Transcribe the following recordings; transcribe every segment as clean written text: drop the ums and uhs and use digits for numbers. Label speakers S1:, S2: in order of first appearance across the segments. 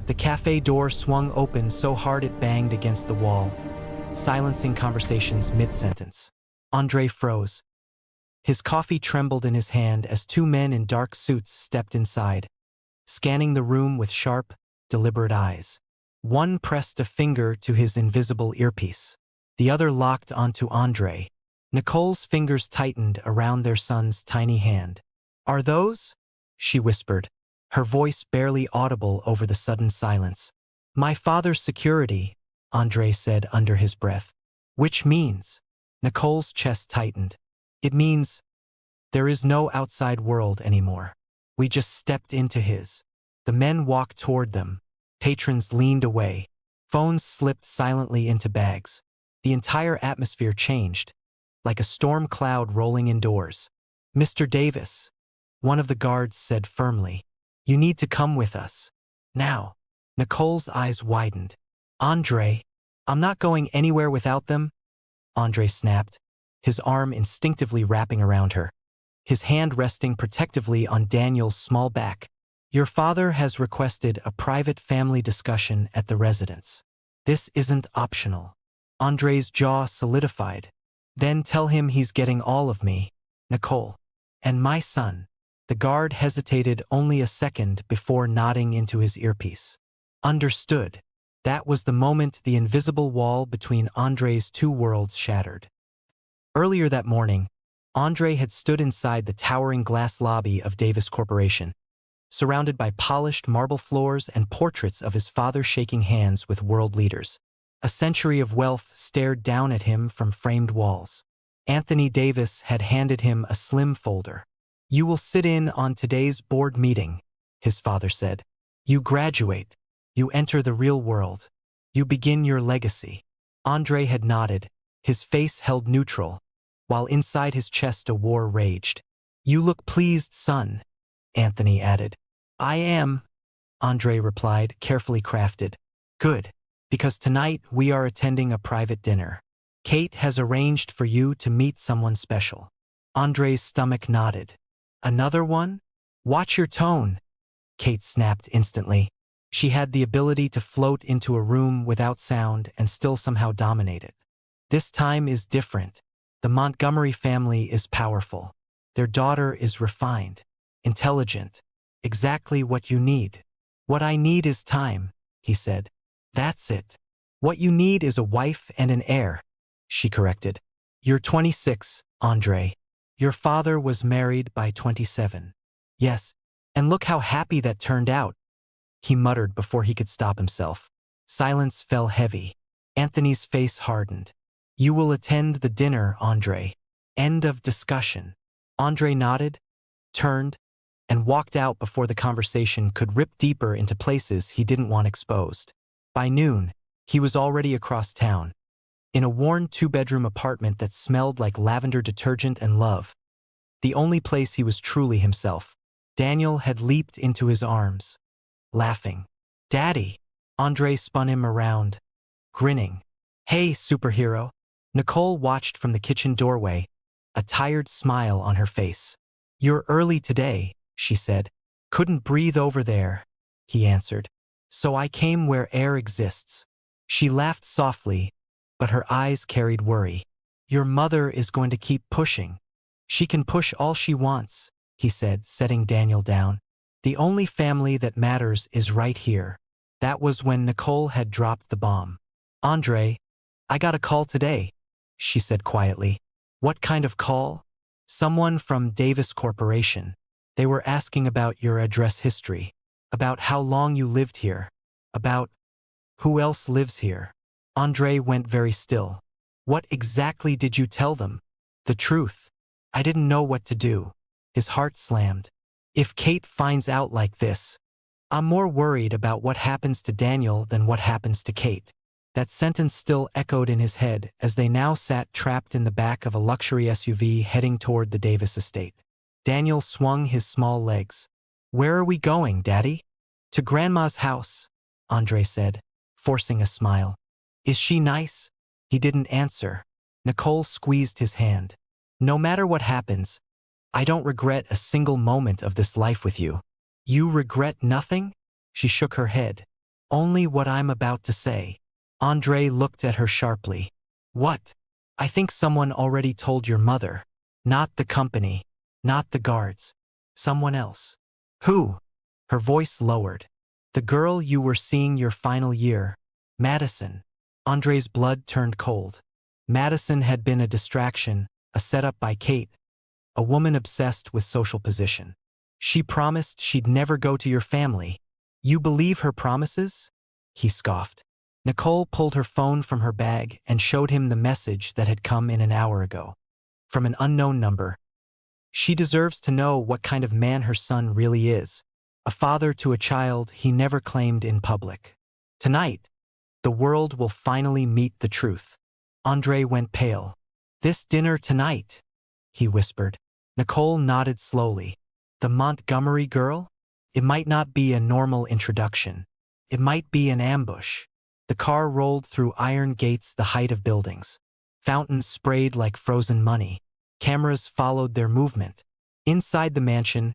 S1: The cafe door swung open so hard it banged against the wall, silencing conversations mid-sentence. Andre froze. His coffee trembled in his hand as two men in dark suits stepped inside, scanning the room with sharp, deliberate eyes. One pressed a finger to his invisible earpiece. The other locked onto Andre. Nicole's fingers tightened around their son's tiny hand. "Are those?" she whispered, her voice barely audible over the sudden silence. "My father's security," Andre said under his breath. "Which means?" Nicole's chest tightened. "It means there is no outside world anymore. We just stepped into his." The men walked toward them. Patrons leaned away. Phones slipped silently into bags. The entire atmosphere changed, like a storm cloud rolling indoors. "Mr. Davis," one of the guards said firmly, "you need to come with us. Now." Nicole's eyes widened. "Andre, I'm not going anywhere without them," Andre snapped, his arm instinctively wrapping around her, his hand resting protectively on Daniel's small back. "Your father has requested a private family discussion at the residence. This isn't optional." Andre's jaw solidified. "Then tell him he's getting all of me, Nicole, and my son." The guard hesitated only a second before nodding into his earpiece. "Understood." That was the moment the invisible wall between Andre's two worlds shattered. Earlier that morning, Andre had stood inside the towering glass lobby of Davis Corporation, surrounded by polished marble floors and portraits of his father shaking hands with world leaders. A century of wealth stared down at him from framed walls. Anthony Davis had handed him a slim folder. "You will sit in on today's board meeting," his father said. "You graduate. You enter the real world. You begin your legacy." Andre had nodded, his face held neutral, while inside his chest a war raged. "You look pleased, son," Anthony added. "I am," Andre replied, carefully crafted. "Good, because tonight we are attending a private dinner. Kate has arranged for you to meet someone special." Andre's stomach nodded. "Another one?" "Watch your tone," Kate snapped instantly. She had the ability to float into a room without sound and still somehow dominate it. "This time is different. The Montgomery family is powerful. Their daughter is refined, intelligent, exactly what you need." "What I need is time," he said. "That's it." "What you need is a wife and an heir," she corrected. "You're 26, Andre. Your father was married by 27. "Yes, and look how happy that turned out," he muttered before he could stop himself. Silence fell heavy. Anthony's face hardened. "You will attend the dinner, Andre. End of discussion." Andre nodded, turned, and walked out before the conversation could rip deeper into places he didn't want exposed. By noon, he was already across town, in a worn two-bedroom apartment that smelled like lavender detergent and love, the only place he was truly himself. Daniel had leaped into his arms, laughing. "Daddy!" Andre spun him around, grinning. "Hey, superhero." Nicole watched from the kitchen doorway, a tired smile on her face. "You're early today," she said. "Couldn't breathe over there," he answered. "So I came where air exists." She laughed softly, but her eyes carried worry. "Your mother is going to keep pushing. She can push all she wants," he said, setting Daniel down. "The only family that matters is right here." That was when Nicole had dropped the bomb. "Andre, I got a call today," she said quietly. "What kind of call?" "Someone from Davis Corporation. They were asking about your address history, about how long you lived here, about who else lives here." Andre went very still. "What exactly did you tell them?" "The truth. I didn't know what to do." His heart slammed. "If Kate finds out like this, I'm more worried about what happens to Daniel than what happens to Kate." That sentence still echoed in his head as they now sat trapped in the back of a luxury SUV heading toward the Davis estate. Daniel swung his small legs. "Where are we going, Daddy?" "To Grandma's house," Andre said, forcing a smile. "Is she nice?" He didn't answer. Nicole squeezed his hand. "No matter what happens, I don't regret a single moment of this life with you." "You regret nothing?" She shook her head. Only what I'm about to say. Andre looked at her sharply. What? I think someone already told your mother. Not the company. Not the guards. Someone else. Who? Her voice lowered. The girl you were seeing your final year. Madison. Andre's blood turned cold. Madison had been a distraction, a setup by Kate, a woman obsessed with social position. She promised she'd never go to your family. You believe her promises? He scoffed. Nicole pulled her phone from her bag and showed him the message that had come in an hour ago. From an unknown number. She deserves to know what kind of man her son really is. A father to a child he never claimed in public. Tonight, the world will finally meet the truth. Andre went pale. This dinner tonight, he whispered. Nicole nodded slowly. The Montgomery girl? It might not be a normal introduction. It might be an ambush. The car rolled through iron gates the height of buildings. Fountains sprayed like frozen money. Cameras followed their movement. Inside the mansion,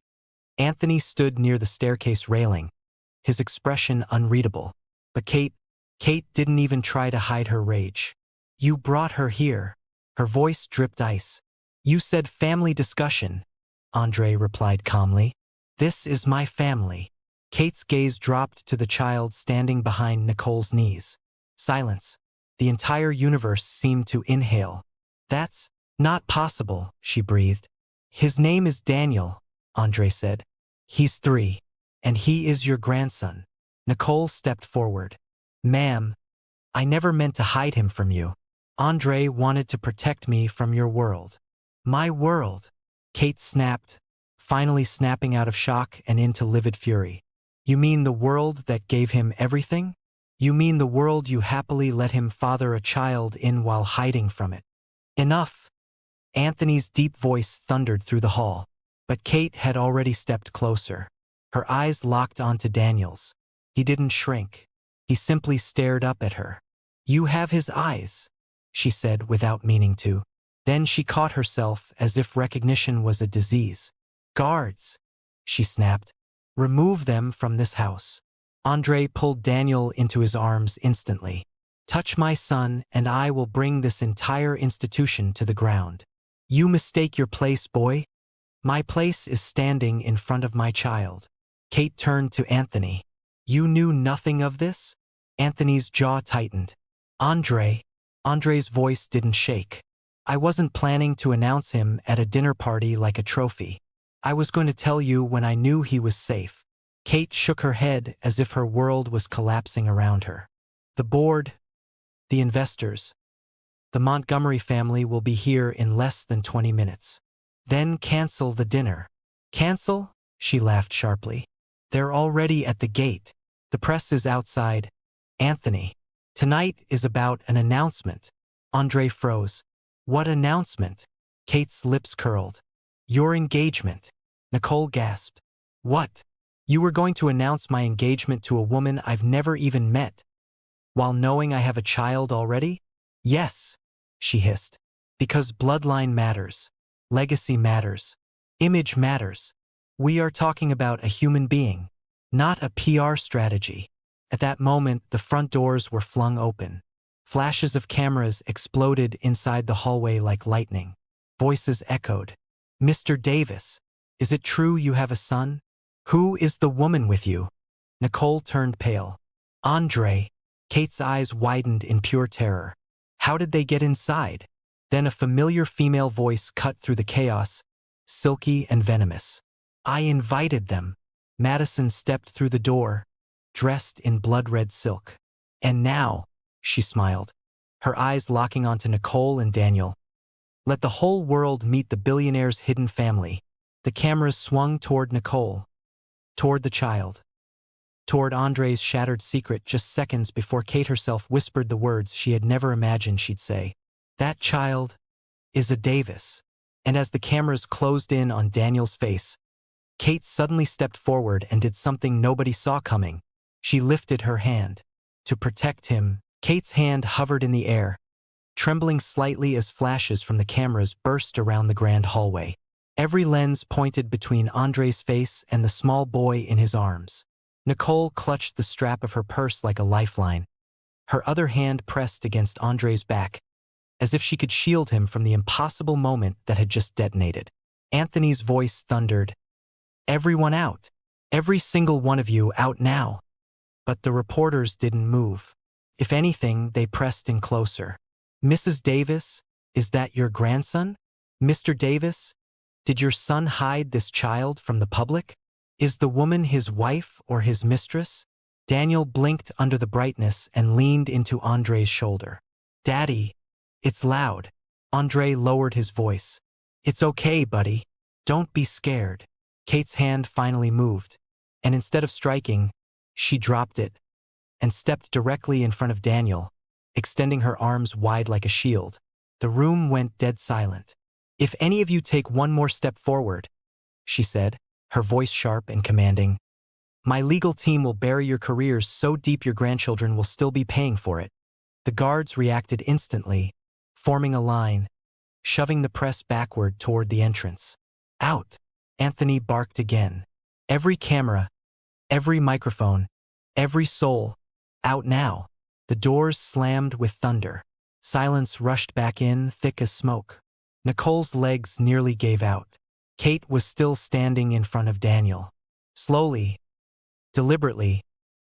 S1: Anthony stood near the staircase railing, his expression unreadable. But Kate didn't even try to hide her rage. You brought her here. Her voice dripped ice. You said family discussion, Andre replied calmly. This is my family. Kate's gaze dropped to the child standing behind Nicole's knees. Silence. The entire universe seemed to inhale. That's not possible, she breathed. His name is Daniel, Andre said. He's 3, and he is your grandson. Nicole stepped forward. Ma'am, I never meant to hide him from you. Andre wanted to protect me from your world. My world, Kate snapped, finally snapping out of shock and into livid fury. You mean the world that gave him everything? You mean the world you happily let him father a child in while hiding from it? Enough! Anthony's deep voice thundered through the hall, but Kate had already stepped closer. Her eyes locked onto Daniel's. He didn't shrink. He simply stared up at her. You have his eyes, she said without meaning to. Then she caught herself as if recognition was a disease. Guards, she snapped. Remove them from this house. Andre pulled Daniel into his arms instantly. Touch my son and I will bring this entire institution to the ground. You mistake your place, boy. My place is standing in front of my child. Kate turned to Anthony. You knew nothing of this? Anthony's jaw tightened. Andre's voice didn't shake. I wasn't planning to announce him at a dinner party like a trophy. I was going to tell you when I knew he was safe. Kate shook her head as if her world was collapsing around her. The board, the investors, the Montgomery family will be here in less than 20 minutes. Then cancel the dinner. Cancel? She laughed sharply. They're already at the gate. The press is outside. Anthony, tonight is about an announcement. Andre froze. What announcement? Kate's lips curled. Your engagement. Nicole gasped. What? You were going to announce my engagement to a woman I've never even met, while knowing I have a child already? Yes, she hissed. Because bloodline matters. Legacy matters. Image matters. We are talking about a human being, not a PR strategy. At that moment, the front doors were flung open. Flashes of cameras exploded inside the hallway like lightning. Voices echoed. Mr. Davis, is it true you have a son? Who is the woman with you? Nicole turned pale. Andre. Kate's eyes widened in pure terror. How did they get inside? Then a familiar female voice cut through the chaos, silky and venomous. I invited them. Madison stepped through the door, dressed in blood-red silk. And now, she smiled, her eyes locking onto Nicole and Daniel. Let the whole world meet the billionaire's hidden family. The cameras swung toward Nicole, toward the child, toward Andre's shattered secret just seconds before Kate herself whispered the words she had never imagined she'd say. That child is a Davis. And as the cameras closed in on Daniel's face, Kate suddenly stepped forward and did something nobody saw coming. She lifted her hand. To protect him, Kate's hand hovered in the air, trembling slightly as flashes from the cameras burst around the grand hallway. Every lens pointed between Andre's face and the small boy in his arms. Nicole clutched the strap of her purse like a lifeline, her other hand pressed against Andre's back, as if she could shield him from the impossible moment that had just detonated. Anthony's voice thundered, "Everyone out! Every single one of you out now!" But the reporters didn't move. If anything, they pressed in closer. "Mrs. Davis, is that your grandson? Mr. Davis, did your son hide this child from the public? Is the woman his wife or his mistress?" Daniel blinked under the brightness and leaned into Andre's shoulder. "Daddy, it's loud." Andre lowered his voice. "It's okay, buddy. Don't be scared." Kate's hand finally moved, and instead of striking, she dropped it and stepped directly in front of Daniel, extending her arms wide like a shield. The room went dead silent. "If any of you take one more step forward," she said, her voice sharp and commanding, "my legal team will bury your careers so deep your grandchildren will still be paying for it." The guards reacted instantly, forming a line, shoving the press backward toward the entrance. "Out!" Anthony barked again. "Every camera, every microphone, every soul, out now." The doors slammed with thunder. Silence rushed back in, thick as smoke. Nicole's legs nearly gave out. Kate was still standing in front of Daniel. Slowly, deliberately,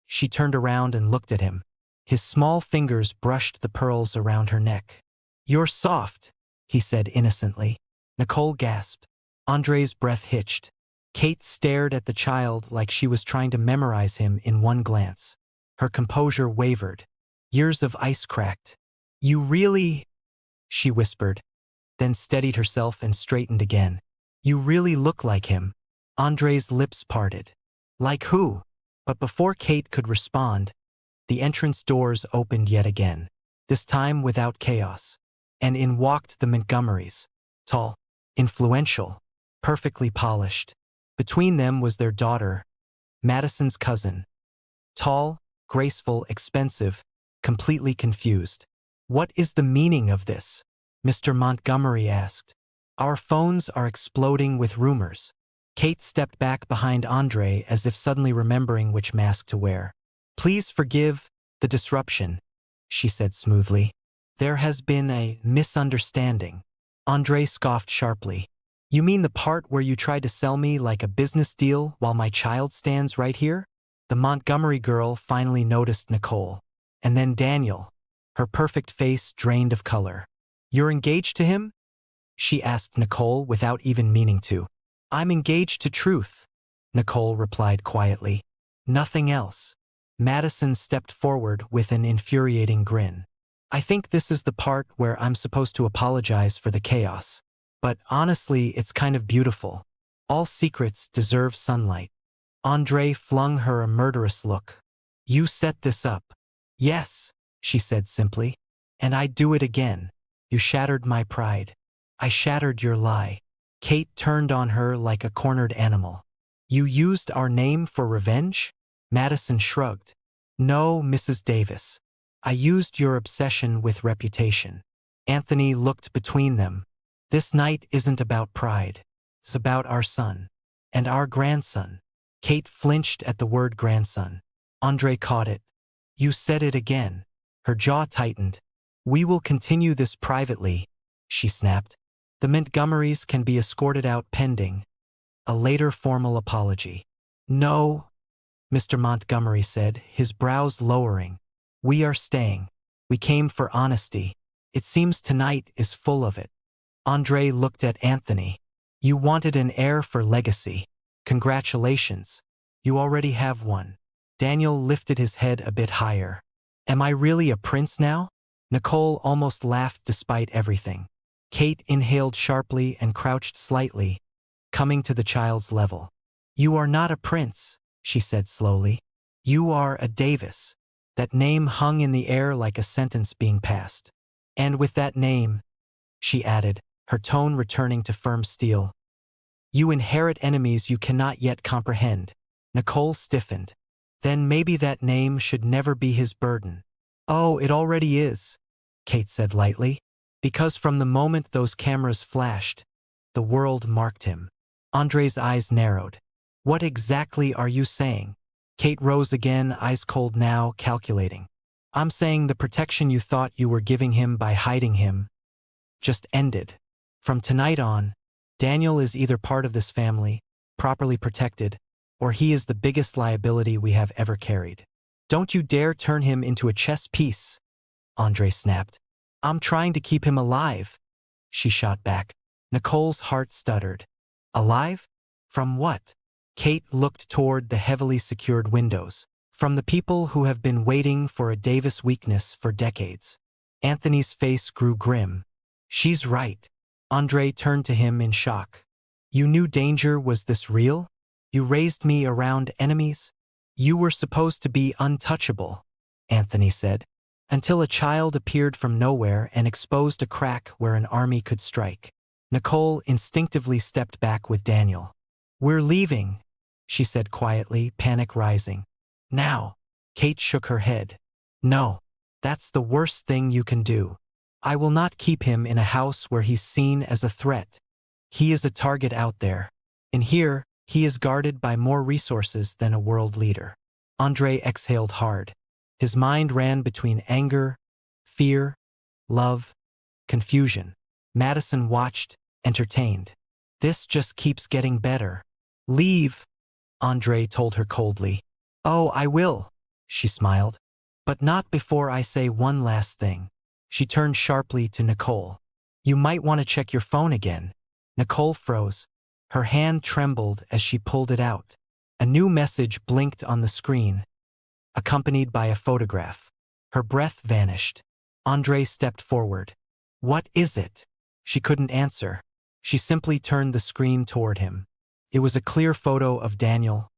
S1: she turned around and looked at him. His small fingers brushed the pearls around her neck. "You're soft," he said innocently. Nicole gasped. Andre's breath hitched. Kate stared at the child like she was trying to memorize him in one glance. Her composure wavered. Years of ice cracked. "You really—" she whispered, then steadied herself and straightened again. "You really look like him." Andre's lips parted. "Like who?" But before Kate could respond, the entrance doors opened yet again, this time without chaos, and in walked the Montgomerys, tall, influential, perfectly polished. Between them was their daughter, Madison's cousin, tall, graceful, expensive, completely confused. "What is the meaning of this?" Mr. Montgomery asked. "Our phones are exploding with rumors." Kate stepped back behind Andre as if suddenly remembering which mask to wear. "Please forgive the disruption," she said smoothly. "There has been a misunderstanding." Andre scoffed sharply. "You mean the part where you tried to sell me like a business deal while my child stands right here?" The Montgomery girl finally noticed Nicole, and then Daniel, her perfect face drained of color. "You're engaged to him?" she asked Nicole without even meaning to. "I'm engaged to truth," Nicole replied quietly. "Nothing else." Madison stepped forward with an infuriating grin. "I think this is the part where I'm supposed to apologize for the chaos. But honestly, it's kind of beautiful. All secrets deserve sunlight." Andre flung her a murderous look. "You set this up." "Yes," she said simply. "And I'd do it again. You shattered my pride. I shattered your lie." Kate turned on her like a cornered animal. "You used our name for revenge?" Madison shrugged. "No, Mrs. Davis. I used your obsession with reputation." Anthony looked between them. "This night isn't about pride. It's about our son. And our grandson." Kate flinched at the word grandson. Andre caught it. "You said it again." Her jaw tightened. "We will continue this privately," she snapped. "The Montgomerys can be escorted out pending a later formal apology." "No," Mr. Montgomery said, his brows lowering. "We are staying. We came for honesty. It seems tonight is full of it." Andre looked at Anthony. "You wanted an heir for legacy. Congratulations. You already have one." Daniel lifted his head a bit higher. "Am I really a prince now?" Nicole almost laughed despite everything. Kate inhaled sharply and crouched slightly, coming to the child's level. "You are not a prince," she said slowly. "You are a Davis." That name hung in the air like a sentence being passed. "And with that name," she added, her tone returning to firm steel, "you inherit enemies you cannot yet comprehend." Nicole stiffened. "Then maybe that name should never be his burden." "Oh, it already is," Kate said lightly. "Because from the moment those cameras flashed, the world marked him." Andre's eyes narrowed. "What exactly are you saying?" Kate rose again, eyes cold now, calculating. I'm saying the protection you thought you were giving him by hiding him just ended. From tonight on, Daniel is either part of this family, properly protected, or he is the biggest liability we have ever carried. Don't you dare turn him into a chess piece, Andre snapped. I'm trying to keep him alive, she shot back. Nicole's heart stuttered. Alive? From what? Kate looked toward the heavily secured windows. From the people who have been waiting for a Davis weakness for decades. Anthony's face grew grim. She's right. Andre turned to him in shock. You knew danger was this real? You raised me around enemies? You were supposed to be untouchable, Anthony said, until a child appeared from nowhere and exposed a crack where an army could strike. Nicole instinctively stepped back with Daniel. We're leaving, she said quietly, panic rising. Now. Kate shook her head. No, that's the worst thing you can do. I will not keep him in a house where he's seen as a threat. He is a target out there. In here, he is guarded by more resources than a world leader. Andre exhaled hard. His mind ran between anger, fear, love, confusion. Madison watched, entertained. This just keeps getting better. Leave, Andre told her coldly. Oh, I will, she smiled. But not before I say one last thing. She turned sharply to Nicole. You might want to check your phone again. Nicole froze. Her hand trembled as she pulled it out. A new message blinked on the screen, accompanied by a photograph. Her breath vanished. Andre stepped forward. What is it? She couldn't answer. She simply turned the screen toward him. It was a clear photo of Daniel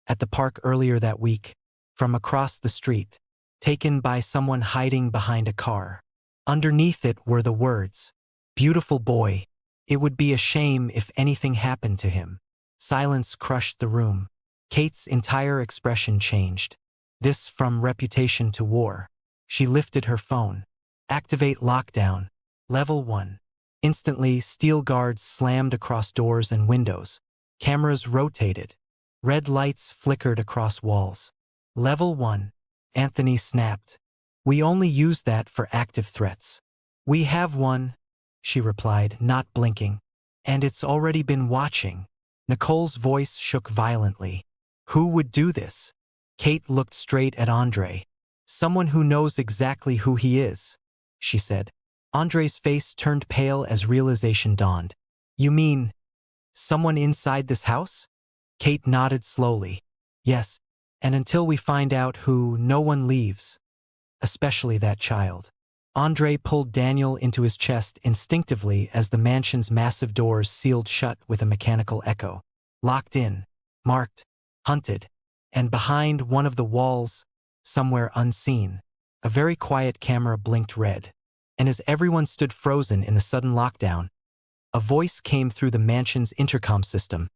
S1: at the park earlier that week, from across the street, taken by someone hiding behind a car. Underneath it were the words, "Beautiful boy. It would be a shame if anything happened to him." Silence crushed the room. Kate's entire expression changed. This from reputation to war. She lifted her phone. Activate lockdown. Level 1. Instantly, steel guards slammed across doors and windows. Cameras rotated. Red lights flickered across walls. Level 1. Anthony snapped. We only use that for active threats. We have one, she replied, not blinking. And it's already been watching. Nicole's voice shook violently. Who would do this? Kate looked straight at Andre. Someone who knows exactly who he is, she said. Andre's face turned pale as realization dawned. You mean someone inside this house? Kate nodded slowly. Yes, and until we find out who, no one leaves. Especially that child. Andre pulled Daniel into his chest instinctively as the mansion's massive doors sealed shut with a mechanical echo. Locked in, marked, hunted, and behind one of the walls, somewhere unseen, a very quiet camera blinked red. And as everyone stood frozen in the sudden lockdown, a voice came through the mansion's intercom system.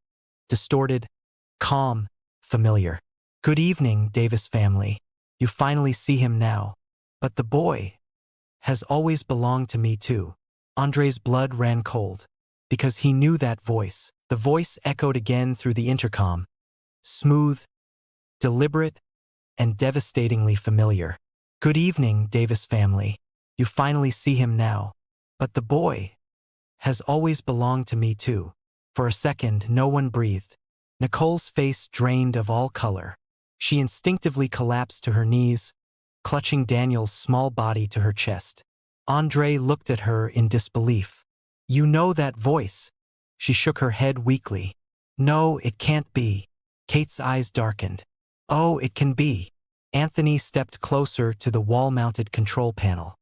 S1: Distorted, calm, familiar. Good evening, Davis family. You finally see him now. But the boy has always belonged to me too. Andre's blood ran cold. Because he knew that voice. The voice echoed again through the intercom. Smooth, deliberate, and devastatingly familiar. Good evening, Davis family. You finally see him now. But the boy has always belonged to me too. For a second, no one breathed. Nicole's face drained of all color. She instinctively collapsed to her knees, clutching Daniel's small body to her chest. Andre looked at her in disbelief. You know that voice? She shook her head weakly. No, it can't be. Kate's eyes darkened. Oh, it can be. Anthony stepped closer to the wall-mounted control panel.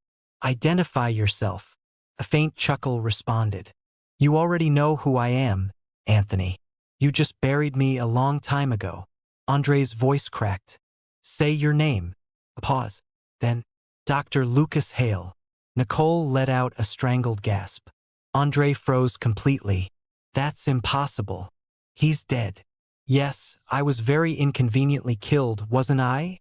S1: Identify yourself. A faint chuckle responded. You already know who I am, Anthony. You just buried me a long time ago. Andre's voice cracked. Say your name. A pause. Then, Dr. Lucas Hale. Nicole let out a strangled gasp. Andre froze completely. That's impossible. He's dead. Yes, I was very inconveniently killed, wasn't I?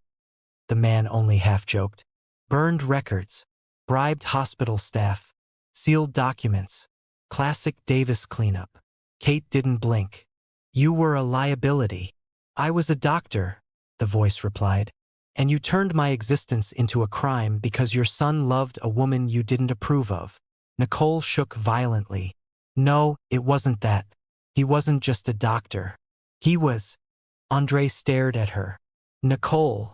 S1: The man only half joked. Burned records. Bribed hospital staff. Sealed documents. Classic Davis cleanup. Kate didn't blink. You were a liability. I was a doctor, the voice replied. And you turned my existence into a crime because your son loved a woman you didn't approve of. Nicole shook violently. No, it wasn't that. He wasn't just a doctor. He was. Andre stared at her. Nicole.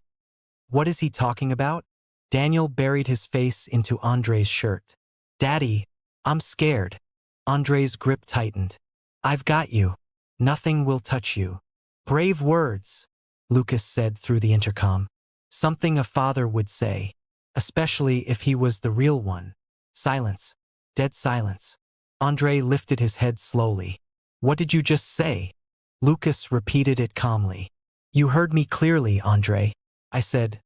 S1: What is he talking about? Daniel buried his face into Andre's shirt. Daddy, I'm scared. Andre's grip tightened. I've got you. Nothing will touch you. Brave words, Lucas said through the intercom. Something a father would say, especially if he was the real one. Silence. Dead silence. Andre lifted his head slowly. What did you just say? Lucas repeated it calmly. You heard me clearly, Andre. I said,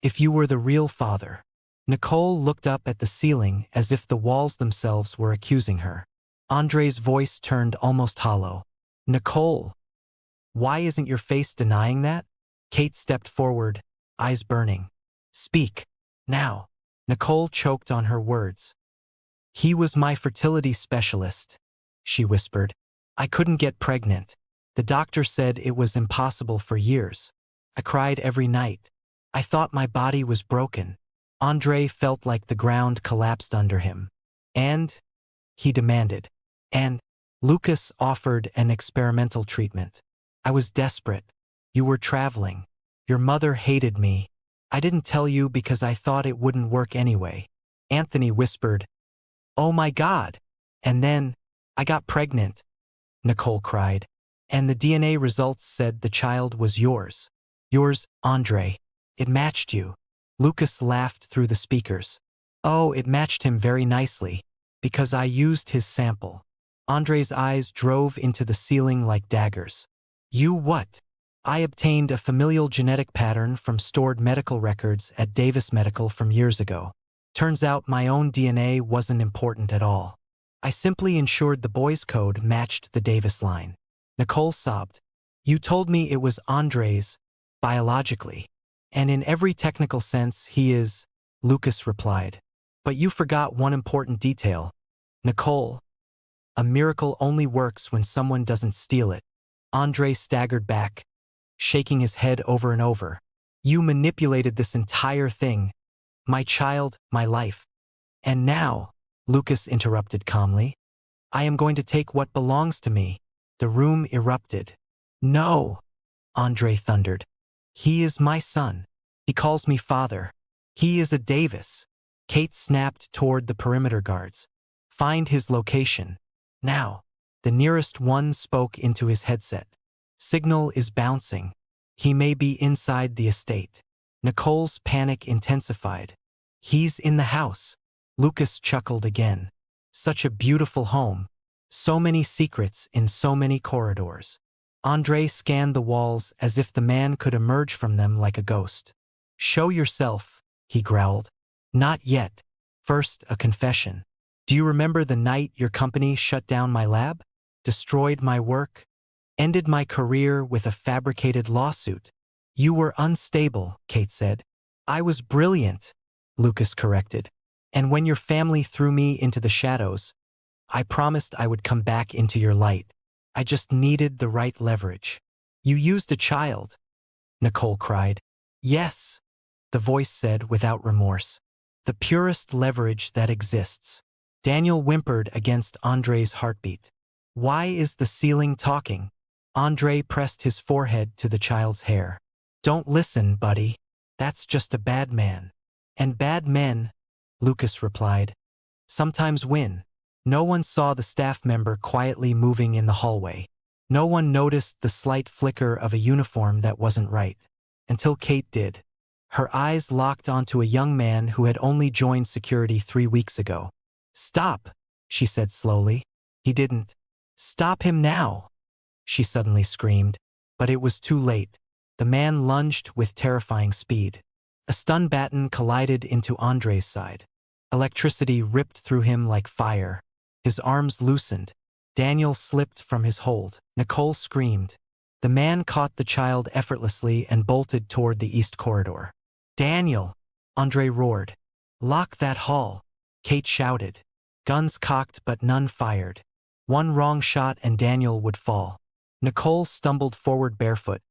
S1: if you were the real father. Nicole looked up at the ceiling as if the walls themselves were accusing her. Andre's voice turned almost hollow. Nicole, why isn't your face denying that? Kate stepped forward, eyes burning. Speak. Now. Nicole choked on her words. He was my fertility specialist, she whispered. I couldn't get pregnant. The doctor said it was impossible for years. I cried every night. I thought my body was broken. Andre felt like the ground collapsed under him. And? He demanded. And? Lucas offered an experimental treatment. I was desperate. You were traveling. Your mother hated me. I didn't tell you because I thought it wouldn't work anyway. Anthony whispered, Oh my God! And then, I got pregnant. Nicole cried. And the DNA results said the child was yours. Yours, Andre. It matched you. Lucas laughed through the speakers. Oh, it matched him very nicely, because I used his sample. Andre's eyes drove into the ceiling like daggers. You what? I obtained a familial genetic pattern from stored medical records at Davis Medical from years ago. Turns out my own DNA wasn't important at all. I simply ensured the boy's code matched the Davis line. Nicole sobbed. You told me it was Andre's, biologically. And in every technical sense he is, Lucas replied. But you forgot one important detail. Nicole, a miracle only works when someone doesn't steal it. Andre staggered back, shaking his head over and over. You manipulated this entire thing. My child, my life. And now, Lucas interrupted calmly, I am going to take what belongs to me. The room erupted. No, Andre thundered. He is my son. He calls me father. He is a Davis. Kate snapped toward the perimeter guards. Find his location. Now. The nearest one spoke into his headset. Signal is bouncing. He may be inside the estate. Nicole's panic intensified. He's in the house. Lucas chuckled again. Such a beautiful home. So many secrets in so many corridors. Andre scanned the walls as if the man could emerge from them like a ghost. Show yourself, he growled. Not yet. First, a confession. Do you remember the night your company shut down my lab? Destroyed my work? Ended my career with a fabricated lawsuit? You were unstable, Kate said. I was brilliant, Lucas corrected. And when your family threw me into the shadows, I promised I would come back into your light. I just needed the right leverage. You used a child, Nicole cried. Yes, the voice said without remorse. The purest leverage that exists. Daniel whimpered against Andre's heartbeat. Why is the ceiling talking? Andre pressed his forehead to the child's hair. Don't listen, buddy. That's just a bad man. And bad men, Lucas replied, sometimes win. No one saw the staff member quietly moving in the hallway. No one noticed the slight flicker of a uniform that wasn't right. Until Kate did. Her eyes locked onto a young man who had only joined security 3 weeks ago. Stop, she said slowly. He didn't. Stop him now, she suddenly screamed. But it was too late. The man lunged with terrifying speed. A stun baton collided into Andre's side. Electricity ripped through him like fire. His arms loosened. Daniel slipped from his hold. Nicole screamed. The man caught the child effortlessly and bolted toward the east corridor. Daniel! Andre roared. Lock that hall, Kate shouted. Guns cocked but none fired. One wrong shot and Daniel would fall. Nicole stumbled forward barefoot,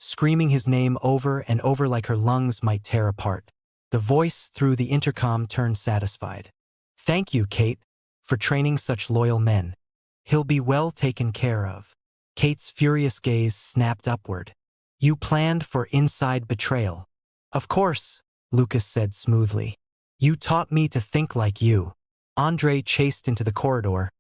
S1: screaming his name over and over like her lungs might tear apart. The voice through the intercom turned satisfied. "Thank you, Kate, for training such loyal men. He'll be well taken care of." Kate's furious gaze snapped upward. "You planned for inside betrayal." "Of course," Lucas said smoothly. "You taught me to think like you." Andre chased into the corridor,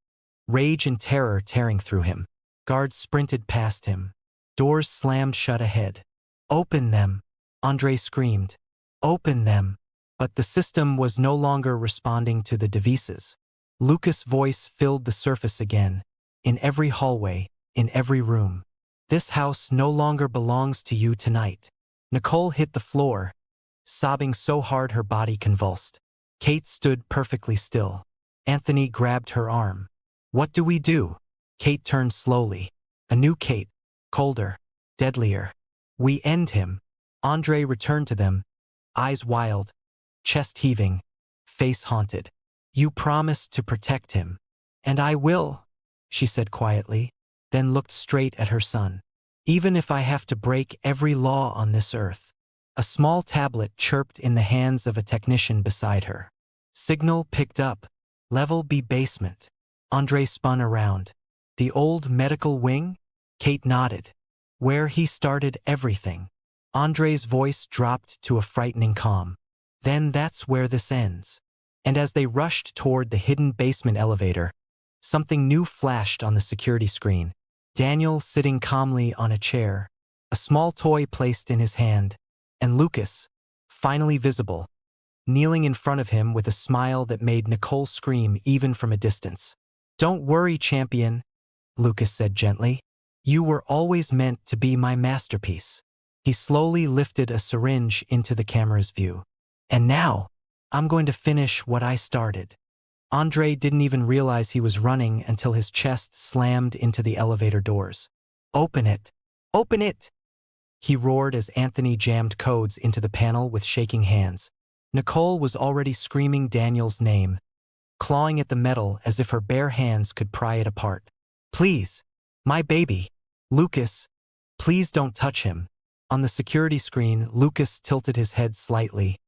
S1: rage and terror tearing through him. Guards sprinted past him. Doors slammed shut ahead. "Open them," Andre screamed. "Open them." But the system was no longer responding to the devices. Lucas' voice filled the surface again, in every hallway, in every room. "This house no longer belongs to you tonight." Nicole hit the floor, sobbing so hard her body convulsed. Kate stood perfectly still. Anthony grabbed her arm. "What do we do?" Kate turned slowly. A new Kate, colder, deadlier. "We end him." Andre returned to them, eyes wild, chest heaving, face haunted. "You promised to protect him." "And I will," she said quietly, then looked straight at her son. "Even if I have to break every law on this earth." A small tablet chirped in the hands of a technician beside her. Signal picked up. Level B basement. Andre spun around. "The old medical wing?" Kate nodded. "Where he started everything." Andre's voice dropped to a frightening calm. "Then that's where this ends." And as they rushed toward the hidden basement elevator, something new flashed on the security screen. Daniel sitting calmly on a chair, a small toy placed in his hand, and Lucas, finally visible, kneeling in front of him with a smile that made Nicole scream even from a distance. "Don't worry, champion," Lucas said gently. "You were always meant to be my masterpiece." He slowly lifted a syringe into the camera's view. "And now, I'm going to finish what I started." Andre didn't even realize he was running until his chest slammed into the elevator doors. "Open it! Open it!" he roared as Anthony jammed codes into the panel with shaking hands. Nicole was already screaming Daniel's name, clawing at the metal as if her bare hands could pry it apart. "Please! My baby! Lucas! Please don't touch him." On the security screen, Lucas tilted his head slightly,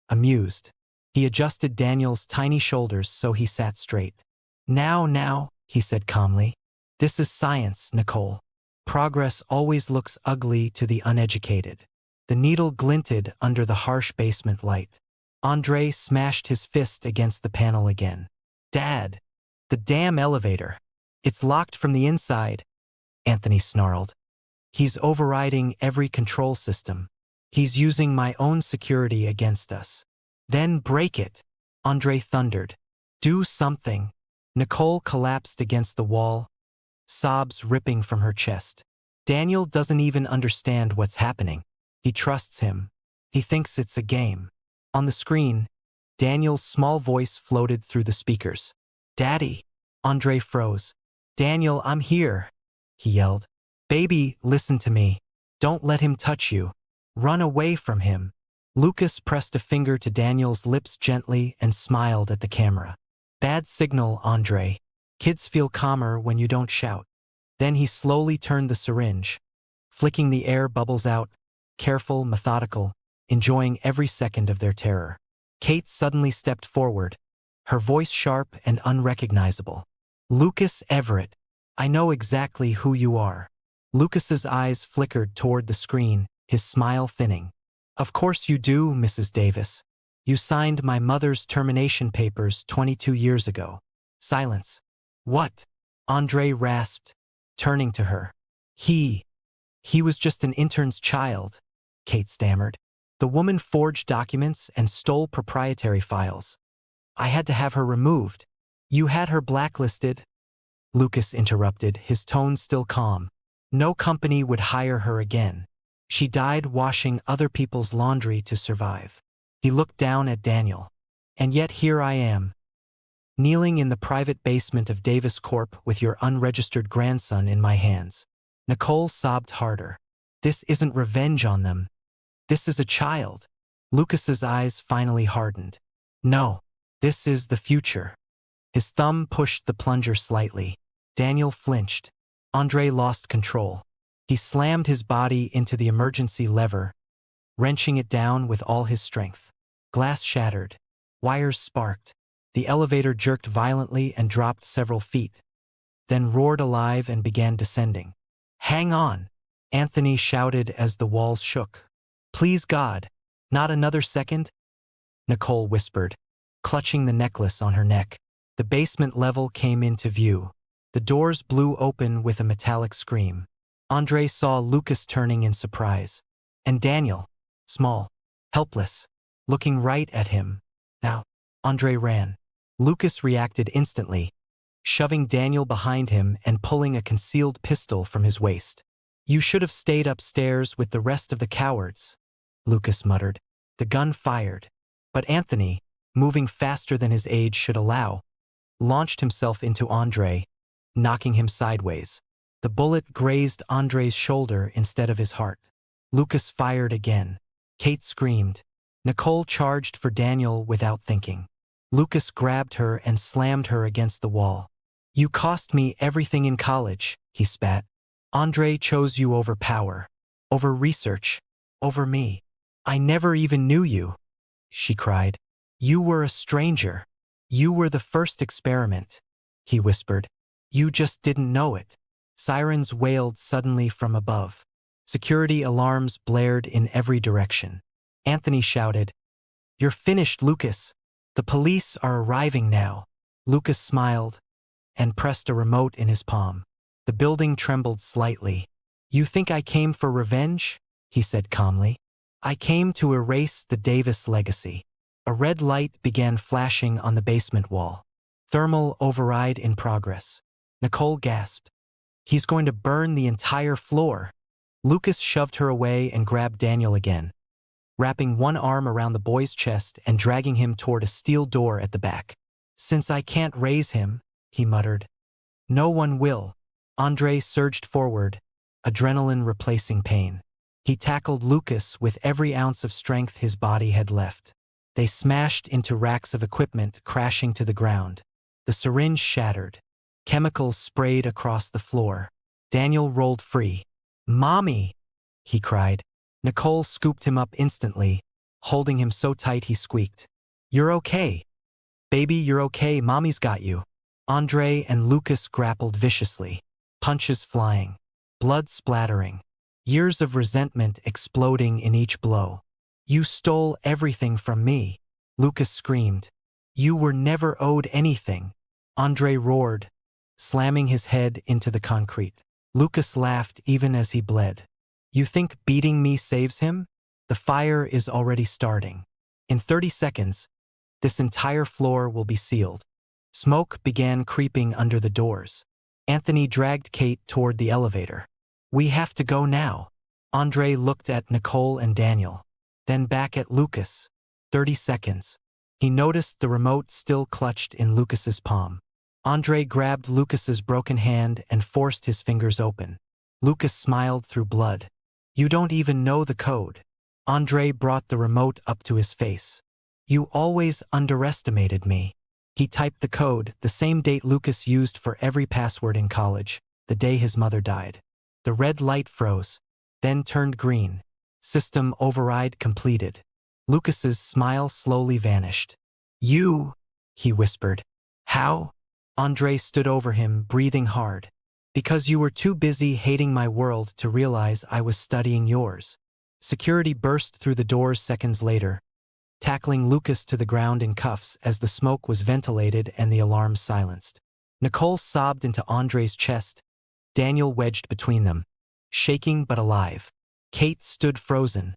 S1: amused. He adjusted Daniel's tiny shoulders so he sat straight. Now, he said calmly. "This is science, Nicole. Progress always looks ugly to the uneducated." The needle glinted under the harsh basement light. Andre smashed his fist against the panel again. "Dad! The damn elevator! It's locked from the inside," Anthony snarled. "He's overriding every control system. He's using my own security against us." "Then break it," Andre thundered. "Do something." Nicole collapsed against the wall, sobs ripping from her chest. Daniel doesn't even understand what's happening. He trusts him. He thinks it's a game. On the screen, Daniel's small voice floated through the speakers. "Daddy!" Andre froze. "Daniel, I'm here," he yelled. "Baby, listen to me. Don't let him touch you. Run away from him." Lucas pressed a finger to Daniel's lips gently and smiled at the camera. "Bad signal, Andre. Kids feel calmer when you don't shout." Then he slowly turned the syringe, flicking the air bubbles out, careful, methodical, enjoying every second of their terror. Kate suddenly stepped forward, her voice sharp and unrecognizable. "Lucas Everett, I know exactly who you are." Lucas's eyes flickered toward the screen, his smile thinning. "Of course you do, Mrs. Davis. You signed my mother's termination papers 22 years ago." Silence. "What?" Andre rasped, turning to her. He was just an intern's child," Kate stammered. "The woman forged documents and stole proprietary files. I had to have her removed." "You had her blacklisted," Lucas interrupted, his tone still calm. "No company would hire her again. She died washing other people's laundry to survive." He looked down at Daniel. "And yet here I am, kneeling in the private basement of Davis Corp with your unregistered grandson in my hands." Nicole sobbed harder. "This isn't revenge on them. This is a child." Lucas's eyes finally hardened. "No, this is the future." His thumb pushed the plunger slightly. Daniel flinched. Andre lost control. He slammed his body into the emergency lever, wrenching it down with all his strength. Glass shattered. Wires sparked. The elevator jerked violently and dropped several feet, then roared alive and began descending. "Hang on!" Anthony shouted as the walls shook. "Please God, not another second?" Nicole whispered, clutching the necklace on her neck. The basement level came into view. The doors blew open with a metallic scream. Andre saw Lucas turning in surprise, and Daniel, small, helpless, looking right at him. Now, Andre ran. Lucas reacted instantly, shoving Daniel behind him and pulling a concealed pistol from his waist. "You should have stayed upstairs with the rest of the cowards," Lucas muttered. The gun fired, but Anthony, moving faster than his age should allow, launched himself into Andre, knocking him sideways. The bullet grazed Andre's shoulder instead of his heart. Lucas fired again. Kate screamed. Nicole charged for Daniel without thinking. Lucas grabbed her and slammed her against the wall. "You cost me everything in college," he spat. "Andre chose you over power, over research, over me. I never even knew you," she cried. "You were a stranger. You were the first experiment," he whispered. "You just didn't know it." Sirens wailed suddenly from above. Security alarms blared in every direction. Anthony shouted, "You're finished, Lucas. The police are arriving now." Lucas smiled and pressed a remote in his palm. The building trembled slightly. "You think I came for revenge?" he said calmly. "I came to erase the Davis legacy." A red light began flashing on the basement wall. Thermal override in progress. Nicole gasped. "He's going to burn the entire floor." Lucas shoved her away and grabbed Daniel again, wrapping one arm around the boy's chest and dragging him toward a steel door at the back. "Since I can't raise him," he muttered, "no one will." Andre surged forward, adrenaline replacing pain. He tackled Lucas with every ounce of strength his body had left. They smashed into racks of equipment, crashing to the ground. The syringe shattered. Chemicals sprayed across the floor. Daniel rolled free. "Mommy!" he cried. Nicole scooped him up instantly, holding him so tight he squeaked. "You're okay. Baby, you're okay. Mommy's got you." Andre and Lucas grappled viciously, punches flying, blood splattering, years of resentment exploding in each blow. "You stole everything from me," Lucas screamed. "You were never owed anything." Andre roared, slamming his head into the concrete. Lucas laughed even as he bled. "You think beating me saves him? The fire is already starting. In 30 seconds, this entire floor will be sealed." Smoke began creeping under the doors. Anthony dragged Kate toward the elevator. "We have to go now." Andre looked at Nicole and Daniel, then back at Lucas. 30 seconds. He noticed the remote still clutched in Lucas's palm. Andre grabbed Lucas's broken hand and forced his fingers open. Lucas smiled through blood. "You don't even know the code." Andre brought the remote up to his face. "You always underestimated me." He typed the code, the same date Lucas used for every password in college, the day his mother died. The red light froze, then turned green. System override completed. Lucas's smile slowly vanished. "You," he whispered. "How?" Andre stood over him, breathing hard. "Because you were too busy hating my world to realize I was studying yours." Security burst through the doors seconds later, tackling Lucas to the ground in cuffs as the smoke was ventilated and the alarms silenced. Nicole sobbed into Andre's chest, Daniel wedged between them, shaking but alive. Kate stood frozen,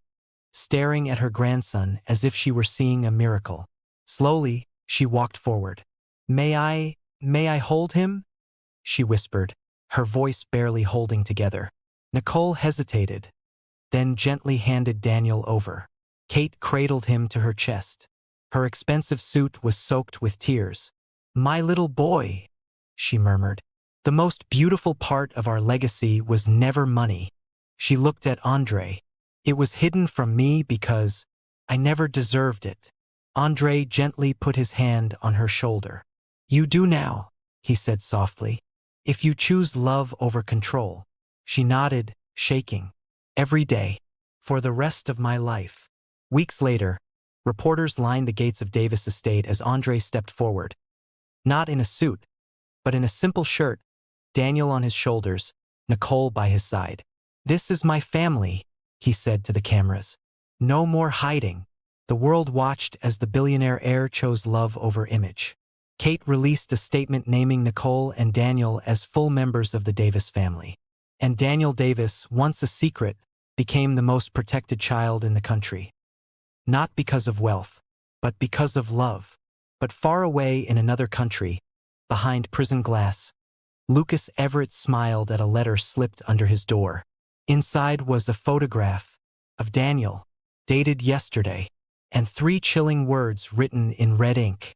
S1: staring at her grandson as if she were seeing a miracle. Slowly, she walked forward. May I hold him?" she whispered, her voice barely holding together. Nicole hesitated, then gently handed Daniel over. Kate cradled him to her chest. Her expensive suit was soaked with tears. "My little boy," she murmured. "The most beautiful part of our legacy was never money." She looked at Andre. "It was hidden from me because I never deserved it." Andre gently put his hand on her shoulder. "You do now," he said softly. "If you choose love over control." She nodded, shaking. Every day. For the rest of my life. Weeks later, reporters lined the gates of Davis Estate as Andre stepped forward. Not in a suit, but in a simple shirt, Daniel on his shoulders, Nicole by his side. "This is my family," he said to the cameras. "No more hiding." The world watched as the billionaire heir chose love over image. Kate released a statement naming Nicole and Daniel as full members of the Davis family. And Daniel Davis, once a secret, became the most protected child in the country. Not because of wealth, but because of love. But far away in another country, behind prison glass, Lucas Everett smiled at a letter slipped under his door. Inside was a photograph of Daniel, dated yesterday, and 3 chilling words written in red ink.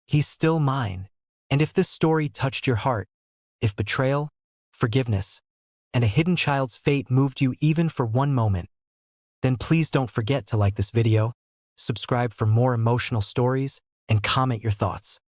S1: "He's still mine." And if this story touched your heart, if betrayal, forgiveness, and a hidden child's fate moved you even for one moment, then please don't forget to like this video, subscribe for more emotional stories, and comment your thoughts.